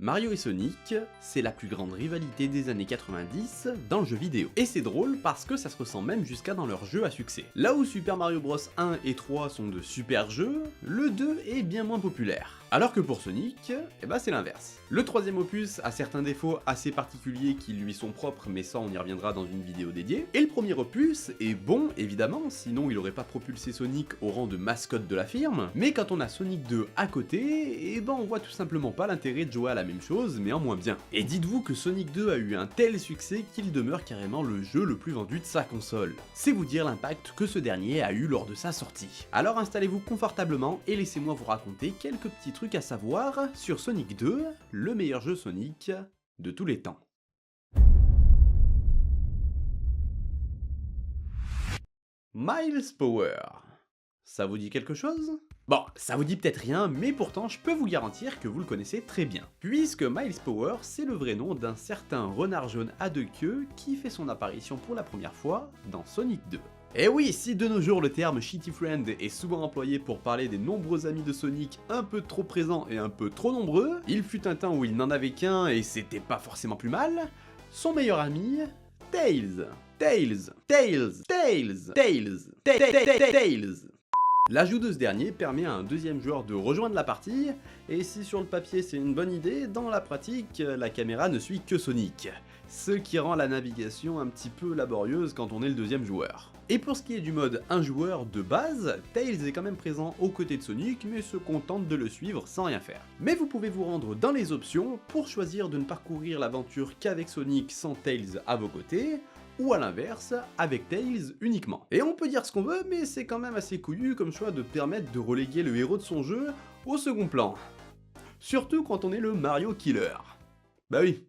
Mario et Sonic, c'est la plus grande rivalité des années 90 dans le jeu vidéo. Et c'est drôle parce que ça se ressent même jusqu'à dans leurs jeux à succès. Là où Super Mario Bros 1 et 3 sont de super jeux, le 2 est bien moins populaire. Alors que pour Sonic, c'est l'inverse. Le troisième opus a certains défauts assez particuliers qui lui sont propres, mais ça on y reviendra dans une vidéo dédiée. Et le premier opus est bon évidemment, sinon il aurait pas propulsé Sonic au rang de mascotte de la firme, mais quand on a Sonic 2 à côté, on voit tout simplement pas l'intérêt de jouer à la même chose, mais en moins bien. Et dites-vous que Sonic 2 a eu un tel succès qu'il demeure carrément le jeu le plus vendu de sa console. C'est vous dire l'impact que ce dernier a eu lors de sa sortie. Alors installez-vous confortablement et laissez-moi vous raconter quelques petits trucs à savoir sur Sonic 2, le meilleur jeu Sonic de tous les temps. Miles Power. Ça vous dit quelque chose? Bon, ça vous dit peut-être rien, mais pourtant je peux vous garantir que vous le connaissez très bien. Puisque Miles Power, c'est le vrai nom d'un certain renard jaune à deux queues qui fait son apparition pour la première fois dans Sonic 2. Et oui, si de nos jours le terme Shitty Friend est souvent employé pour parler des nombreux amis de Sonic un peu trop présents et un peu trop nombreux, il fut un temps où il n'en avait qu'un et c'était pas forcément plus mal, son meilleur ami, Tails. Tails. L'ajout de ce dernier permet à un deuxième joueur de rejoindre la partie, et si sur le papier c'est une bonne idée, dans la pratique, la caméra ne suit que Sonic, ce qui rend la navigation un petit peu laborieuse quand on est le deuxième joueur. Et pour ce qui est du mode un joueur de base, Tails est quand même présent aux côtés de Sonic, mais se contente de le suivre sans rien faire. Mais vous pouvez vous rendre dans les options pour choisir de ne parcourir l'aventure qu'avec Sonic sans Tails à vos côtés, ou à l'inverse, avec Tails uniquement. Et on peut dire ce qu'on veut, mais c'est quand même assez couillu comme choix de permettre de reléguer le héros de son jeu au second plan. Surtout quand on est le Mario Killer. Bah oui.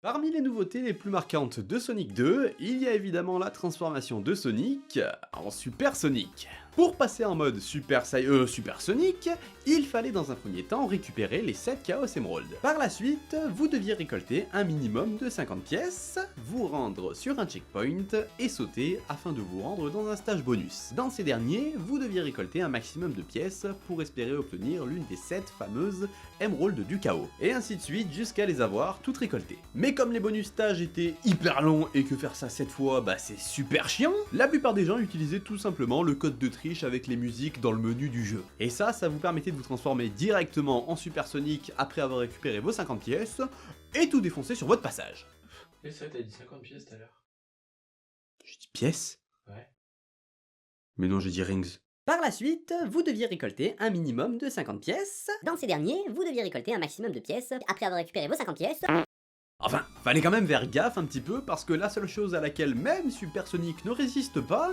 Parmi les nouveautés les plus marquantes de Sonic 2, il y a évidemment la transformation de Sonic en Super Sonic. Pour passer en mode Super Sonic, il fallait dans un premier temps récupérer les 7 Chaos Emerald. Par la suite, vous deviez récolter un minimum de 50 pièces, vous rendre sur un checkpoint et sauter afin de vous rendre dans un stage bonus. Dans ces derniers, vous deviez récolter un maximum de pièces pour espérer obtenir l'une des 7 fameuses Emerald du chaos. Et ainsi de suite jusqu'à les avoir toutes récoltées. Mais comme les bonus stages étaient hyper longs et que faire ça 7 fois, c'est super chiant, la plupart des gens utilisaient tout simplement le code de triche avec les musiques dans le menu du jeu. Et ça vous permettait de vous transformer directement en Super Sonic après avoir récupéré vos 50 pièces et tout défoncer sur votre passage. Et ça, t'as dit 50 pièces tout à l'heure. J'ai dit pièces? Ouais. Mais non, j'ai dit rings. Par la suite, vous deviez récolter un minimum de 50 pièces. Dans ces derniers, vous deviez récolter un maximum de pièces après avoir récupéré vos 50 pièces. Enfin, fallait quand même faire gaffe un petit peu parce que la seule chose à laquelle même Super Sonic ne résiste pas,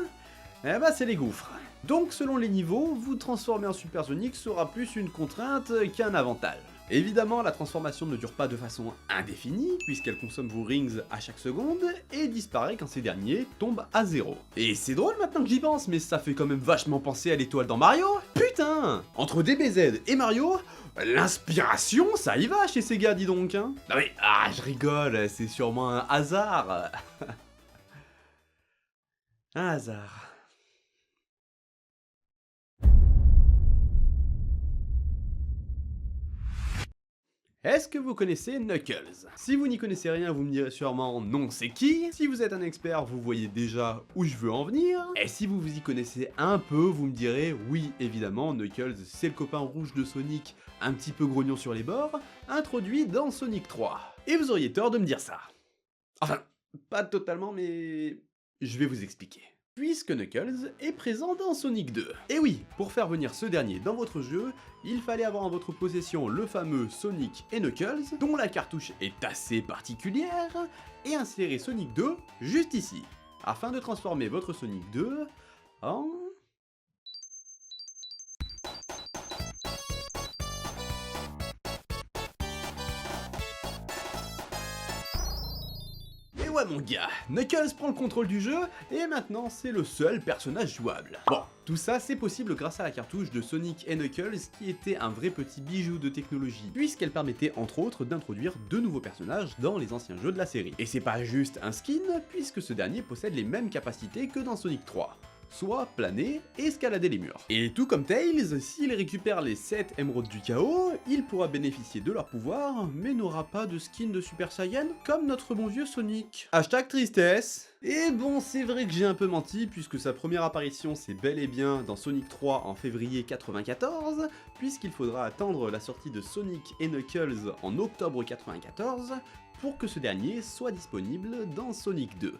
c'est les gouffres. Donc selon les niveaux, vous transformer en Super Sonic sera plus une contrainte qu'un avantage. Évidemment, la transformation ne dure pas de façon indéfinie, puisqu'elle consomme vos rings à chaque seconde, et disparaît quand ces derniers tombent à 0. Et c'est drôle maintenant que j'y pense, mais ça fait quand même vachement penser à l'étoile dans Mario. Putain! Entre DBZ et Mario, l'inspiration, ça y va chez ces gars, dis donc, hein. Non mais, je rigole, c'est sûrement un hasard. Un hasard. Est-ce que vous connaissez Knuckles? Si vous n'y connaissez rien, vous me direz sûrement non c'est qui. Si vous êtes un expert, vous voyez déjà où je veux en venir. Et si vous vous y connaissez un peu, vous me direz oui évidemment, Knuckles c'est le copain rouge de Sonic, un petit peu grognon sur les bords, introduit dans Sonic 3. Et vous auriez tort de me dire ça. Enfin, pas totalement mais je vais vous expliquer. Puisque Knuckles est présent dans Sonic 2. Et oui, pour faire venir ce dernier dans votre jeu, il fallait avoir en votre possession le fameux Sonic et Knuckles, dont la cartouche est assez particulière, et insérer Sonic 2 juste ici, afin de transformer votre Sonic 2 en... Ouais mon gars, Knuckles prend le contrôle du jeu et maintenant c'est le seul personnage jouable. Bon, tout ça c'est possible grâce à la cartouche de Sonic et Knuckles qui était un vrai petit bijou de technologie puisqu'elle permettait entre autres d'introduire de nouveaux personnages dans les anciens jeux de la série. Et c'est pas juste un skin puisque ce dernier possède les mêmes capacités que dans Sonic 3. soit planer et escalader les murs. Et tout comme Tails, s'il récupère les 7 émeraudes du chaos, il pourra bénéficier de leur pouvoir, mais n'aura pas de skin de Super Saiyan comme notre bon vieux Sonic. Hashtag tristesse. Et bon, c'est vrai que j'ai un peu menti, puisque sa première apparition c'est bel et bien dans Sonic 3 en février 94, puisqu'il faudra attendre la sortie de Sonic et Knuckles en octobre 94, pour que ce dernier soit disponible dans Sonic 2.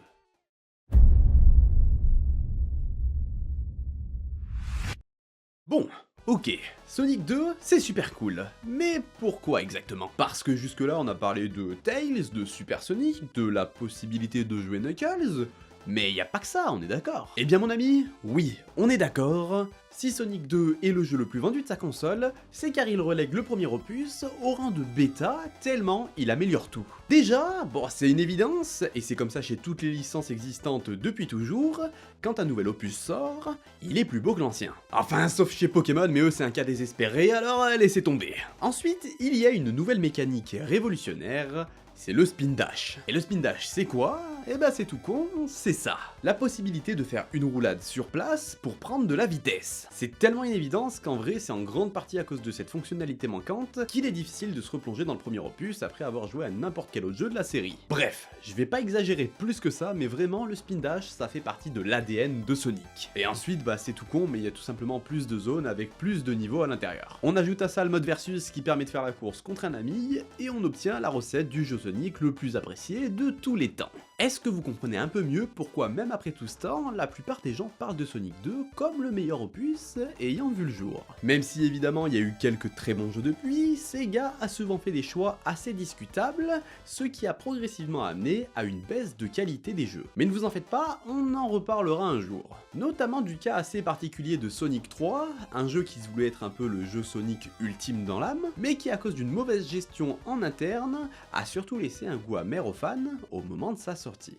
Bon, ok, Sonic 2, c'est super cool, mais pourquoi exactement? Parce que jusque-là on a parlé de Tails, de Super Sonic, de la possibilité de jouer Knuckles, mais y a pas que ça, on est d'accord. Eh bien mon ami, oui, on est d'accord, si Sonic 2 est le jeu le plus vendu de sa console, c'est car il relègue le premier opus au rang de bêta, tellement il améliore tout. Déjà, bon c'est une évidence, et c'est comme ça chez toutes les licences existantes depuis toujours, quand un nouvel opus sort, il est plus beau que l'ancien. Enfin, sauf chez Pokémon, mais eux c'est un cas désespéré, alors laissez tomber. Ensuite, il y a une nouvelle mécanique révolutionnaire, c'est le spin dash. Et le spin dash, c'est quoi? Eh ben c'est tout con, c'est ça. La possibilité de faire une roulade sur place pour prendre de la vitesse. C'est tellement une évidence qu'en vrai c'est en grande partie à cause de cette fonctionnalité manquante qu'il est difficile de se replonger dans le premier opus après avoir joué à n'importe quel autre jeu de la série. Bref, je vais pas exagérer plus que ça, mais vraiment le spin dash ça fait partie de l'ADN de Sonic. Et ensuite bah c'est tout con, mais il y a tout simplement plus de zones avec plus de niveaux à l'intérieur. On ajoute à ça le mode versus qui permet de faire la course contre un ami, et on obtient la recette du jeu Sonic le plus apprécié de tous les temps. Est-ce que vous comprenez un peu mieux pourquoi même après tout ce temps, la plupart des gens parlent de Sonic 2 comme le meilleur opus ayant vu le jour? Même si évidemment il y a eu quelques très bons jeux depuis, Sega a souvent fait des choix assez discutables, ce qui a progressivement amené à une baisse de qualité des jeux. Mais ne vous en faites pas, on en reparlera un jour. Notamment du cas assez particulier de Sonic 3, un jeu qui se voulait être un peu le jeu Sonic ultime dans l'âme, mais qui à cause d'une mauvaise gestion en interne, a surtout laissé un goût amer aux fans au moment de sa sortie.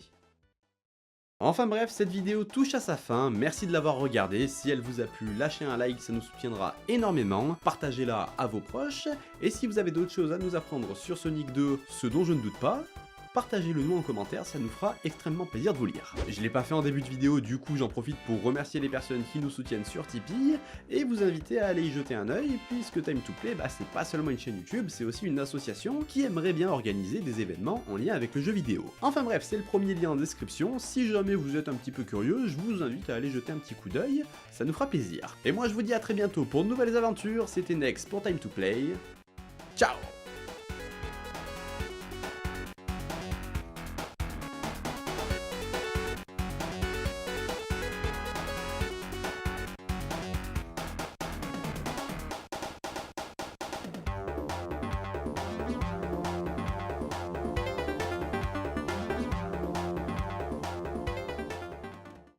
Enfin bref, cette vidéo touche à sa fin, merci de l'avoir regardée, si elle vous a plu, lâchez un like, ça nous soutiendra énormément, partagez-la à vos proches, et si vous avez d'autres choses à nous apprendre sur Sonic 2, ce dont je ne doute pas, partagez-le nous en commentaire, ça nous fera extrêmement plaisir de vous lire. Je l'ai pas fait en début de vidéo, du coup j'en profite pour remercier les personnes qui nous soutiennent sur Tipeee, et vous inviter à aller y jeter un œil, puisque Time to Play, bah c'est pas seulement une chaîne YouTube, c'est aussi une association qui aimerait bien organiser des événements en lien avec le jeu vidéo. Enfin bref, c'est le premier lien en description, si jamais vous êtes un petit peu curieux, je vous invite à aller jeter un petit coup d'œil, ça nous fera plaisir. Et moi je vous dis à très bientôt pour de nouvelles aventures, c'était Nex pour Time to Play, ciao!